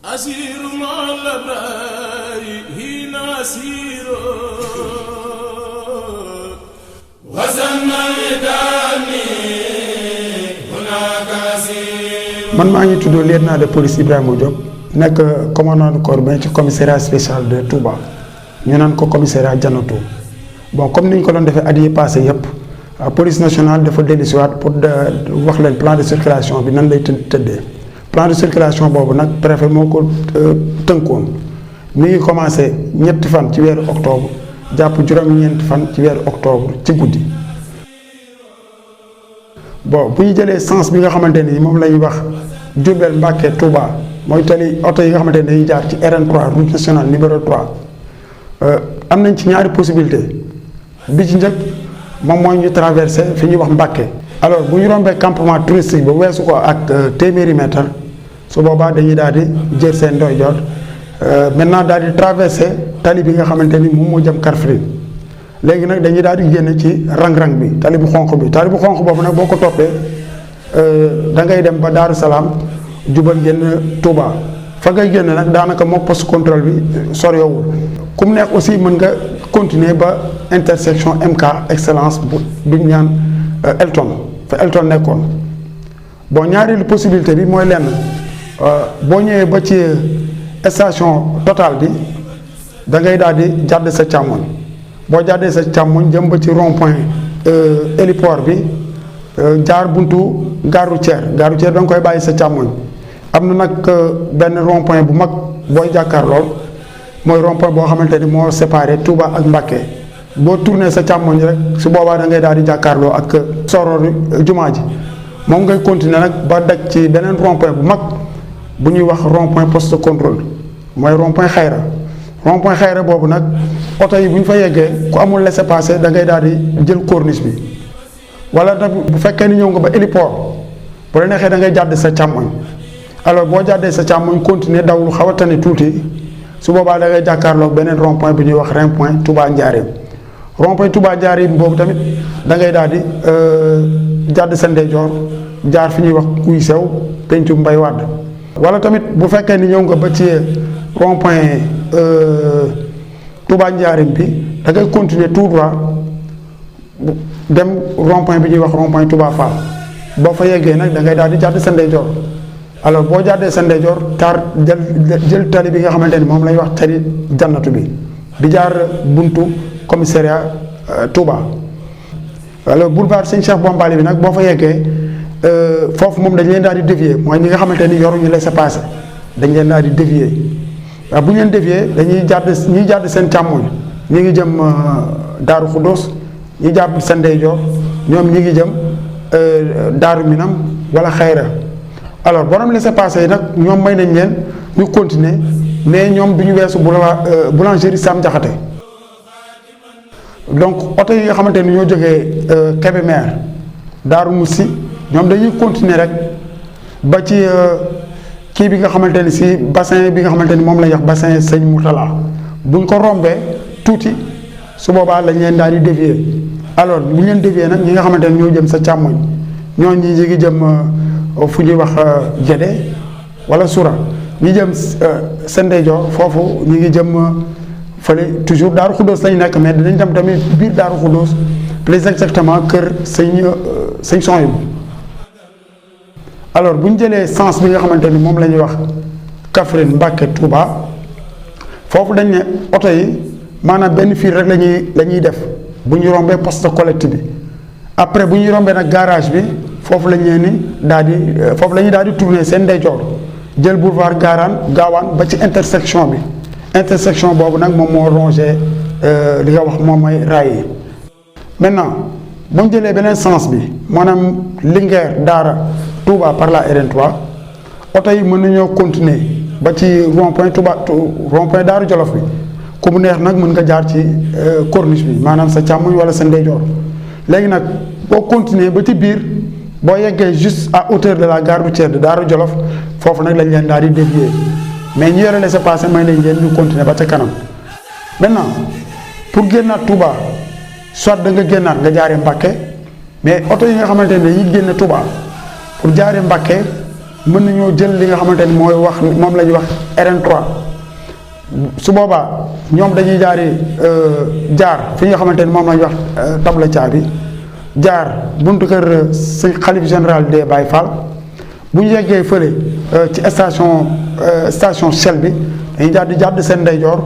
أسير مع الأبرار هنا أسير وزن الدامي هناك أسير. man maa ngi tudd lieutenant de police Ibrahima Diop nekk commandant de corps ci commissariat spécial de Touba ñu naan ko commissariat Jannatou. Bon, comme ni ñu ko doon defee at yi passé yëpp police nationale dafa dellusiwaat pour wax leen plan de circulation bi nan lay tëddee. Plan de circulation boobu nag préfet moo ko tënkoon mi ngi commencé ñetti fan ci weeru octobre jàpp juróom-ñeenti fan ci weeru octobre ci guddi. Bon, bu ñu jëlee sens bi nga xamante ni moom la ñuy wax Diourbel Mbacké Touba mooy tali oto yi nga xamante ni dañuy jaar ci RN3 route nationale numéro 3 am nañ ci ñaari possibilité bi ci njëkk moom mooy ñu traversé fi ñuy wax Mbacké. Alors bu ñu rombee campement touristique ba weesu ko ak téeméeri mètre su boobaa dañuy daal di jël seen ndeyjoor maintenant daal di traversé tali bi nga xamante ni moom moo jëm Kaffrine léegi nag dañuy daal di génn ci rang-rang bi tali bu xonq bi tali bu xonq boobu nag boo ko toppee da ngay dem ba Daaru Salaam jubal génn Touba fa ngay génn nag daanaka moo poste contrôle bi soriwul. ku mu neex aussi mën nga continuer ba intersection MK excellence bu ñu ñaan Elton fa Elton nekkoon. Bon, ñaareelu possibilité bi mooy lenn boo ñëwee ba ci station Total bi da ngay daal di jàdd sa càmmoñ boo jàddee sa càmmoñ jëm ba ci rond point héliport bi jaar buntu gare routière da nga koy bàyyi sa càmmoñ. am na nag benn rond point bu mag booy jàkkaar lool mooy rond point boo xamante ni moo séparé Touba ak Mbacké boo tourné sa càmmoñ rek su boobaa da ngay daal di jàkkaarloo ak soror jumaa ji moom ngay continuer nag ba daj ci beneen rond point bu mag bu ñuy wax rond point poste contrôle mooy rond point xayra rond point xayra boobu nag oto yi bu ñu fa yeggee ku amul laissez-passer da ngay daal di jël corniche bi wala nag bu fekkee ni ñëw nga ba héliport bu la neexee da ngay jàdd sa càmmoñ. Alors boo jàddee sa càmmoñ continuer daw lu xaw a tane tuuti su boobaa da ngay jàkkaarloog beneen rond point bu ñuy wax rond point Touba Njaareem rond point Touba Njaareem boobu tamit da ngay daal di jàdd sa ndeyjoor jaar fi ñuy wax kuy sew pencu Mbay Wàdd wala tamit bu fekkee ni ñëw nga ba ci rond point Touba Njaareem bi da ngay continuer tout droit dem rond point bi ñuy wax rond point Touba Fall boo fa yeggee nag da ngay daal di jàdd sa ndeyjoor. Alors boo jàddee sa ndeyjoor jël tali bi nga xamante ni moom lay wax tali Jannatou bi jaar buntu commissariat Touba. Alors boulevard Sëñ Cheikh Bombali bi nag boo fa yeggee foofu moom dañ leen daal di dévier mooy ñi nga xamante ni yoruñu laissez-passer dañ leen daal di dévier waaw bu ñu leen dévier dañuy jàdd seen càmmoñ ñi ngi jëm Daaru Xuddoos ñi jàdd seen ndeyjoor ñoom ñi ngi jëm Daaru Minam wala Xayra. Alors borom laissez-passer yi nag ñoom may nañ leen ñu continuer mais ñoom du ñu weesu boulangerie Sam Diakhaté donc oto yi nga xamante ni ñoo jógee Kébémer Daaru Moussi ñoom dañuy continuer rek ba ci kii bi nga xamante ni si bassin bi nga xamante ni moom la ñuy wax bassin Sëñ Moutala buñ ko rombee tuuti su boobaa lañ leen daal di dévier alors bu ñu leen dévier nag ñi nga xamante ni ñoo jëm sa càmmoñ ñoo ñi ngi jëm fu ñuy wax Gédé wala Soura ñi jëm seen ndeyjoor foofu ñi ngi jëm fële toujours Daaru Xuddoos lañu nekk mais dinañ dem tamit biir Daaru Xuddoos plus exactement kër sëñ Soyibu. Alors bu ñu jëlee sens bi nga xamante ni moom la ñuy wax Kaffrine Mbacké Touba foofu dañ ne oto yi maanaam benn fil rek la ñuy def bu ñu rombee poste collecte bi après bu ñu rombee nag garage bi. foofu la ñu ni daal di foofu la ñuy daal di tourner seen ndeyjoor jël boulevard gaawaan ba ci intersection bi intersection boobu nag moom moo rongé li nga wax moom mooy raay yi. maintenant bu ñu jëlee beneen sens bi maanaam Linguère Daara Touba par la RN3 oto yi mën nañoo continuer ba ci rond point Touba rond point Daaru Jolof bi ku mu neex nag mën nga jaar ci corniche bi maanaam sa càmmoñ wala sa ndeyjoor léegi nag boo continuer ba ci biir. boo yeggee juste à hauteur de la gare routière de Daaru Jolof foofu nag lañ leen daal di dévier mais ñu yore laissez-passer may nañ leen ñu continuer ba ca kanam maintenant pour génnaat Touba soit da nga génnaat nga jaaree Mbacké mais oto yi nga xamante ne dañuy génn Touba pour jaaree Mbacké mën nañoo jël li nga xamante ni mooy wax moom la ñuy wax RN3 su boobaa ñoom dañuy jaar fi nga xamante ni moom la ñuy wax tabla caabi jaar buntu kër sëñ xalif général des Baye Fall bu ñu yeggee fële ci station Shell bi dañuy jaar di jàdd seen ndeyjoor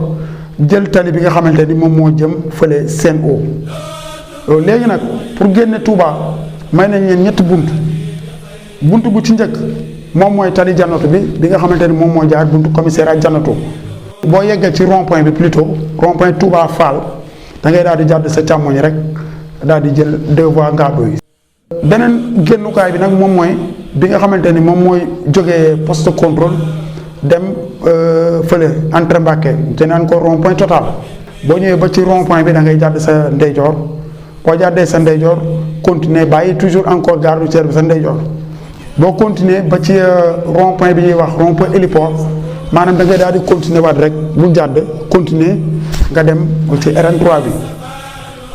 jël tali bi nga xamante ni moom moo jëm fële Sen'Eau léegi nag pour génne Touba may nañ leen ñetti buntu bu ci njëkk moom mooy tali jannatu bi nga xamante ni moom moo jaar buntu commissariat jannatu boo yeggee ci rond point bi plutôt rond point Touba Fall da ngay daal di jàdd sa càmmoñ rek daal di jël 2 voies Ngabo yi. beneen génnukaay bi nag moom mooy bi nga xamante ni moom mooy jógee poste contrôle dem fële entrée Mbacké te naan ko rond point total boo ñëwee ba ci rond point bi da ngay jàdd sa ndeyjoor boo jàddee sa ndeyjoor continuer bàyyi toujours encore gare routière bi sa ndeyjoor boo continuer ba ci rond point bi ñuy wax rond point héliport maanaam da ngay daal di continuer waat rek bu jàdd continuer nga dem ci RN3 bi.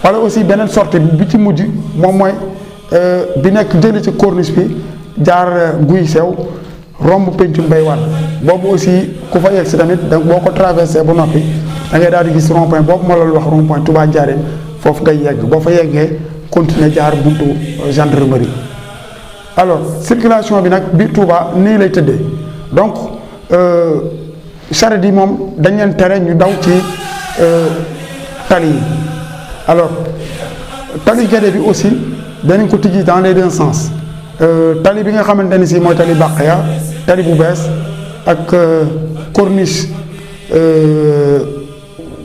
wala aussi beneen sortie bi ci mujj moom mooy bi nekk jëli ci corniche bi jaar guy sew romb pencum bay waat boobu aussi ku fa yegg si tamit donc boo ko traversé ba noppi da ngay daal di gis rond point boobu ma loolu wax rond point Touba Ndiarène foofu ngay yegg boo fa yeggee continuer jaar buntu gendarmerie. alors circulation bi nag biir Touba nii lay tëddee donc charrette yi moom dañ leen tere ñu daw ci tali yi. alors tali Guédé bi aussi danañ ko tijji dans les deux sens tali bi nga xamante ni si mooy tali Bakhya tali bu bees ak corniche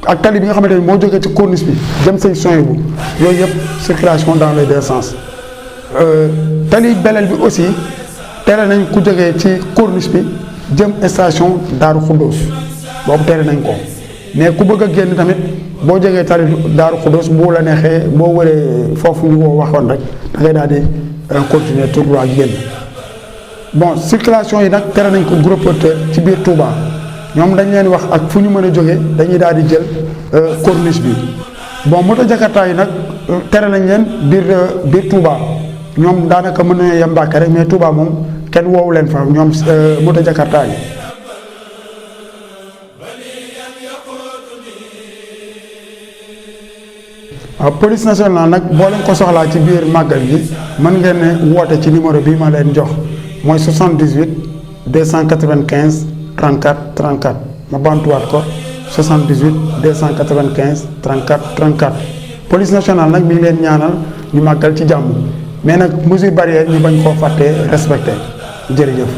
ak tali bi nga xamante ni moo jógee ci corniche bi jëm sëñ Souhaïbou yooyu yëpp circulation dans les deux sens tali Belel bi aussi tere nañ ku jógee ci corniche bi jëm station Daaru Khoudoss boobu tere nañ ko mais ku bëgg a génn tamit boo jógee tali Daaru Khoudoss bu la neexee boo wëree foofu ñu ko waxoon rek da ngay daal di continuer tout droit génn bon circulation yi nag tere nañ ko gros porteur ci biir Touba ñoom dañ leen wax ak fu ñu mën a jógee dañuy daal di jël corniche bi bon moto jakarta yi nag tere nañ leen biir Touba ñoom daanaka mën nañoo yem Mbàkke rek mais Touba moom kenn woowu leen fa ñoom moto jakarta yi. waaw police nationale nag boo leen ko soxlaa ci biir màggal gi mën ngeen ne woote ci numéro bii ma leen jox mooy 78 295 34 34 ma bantuwaat ko 78 295 34 34 police nationale nag mi ngi leen ñaanal ñu màggal ci jàmm mais nag mesure barrière ñu bañ koo fàttee respecté jërëjëf.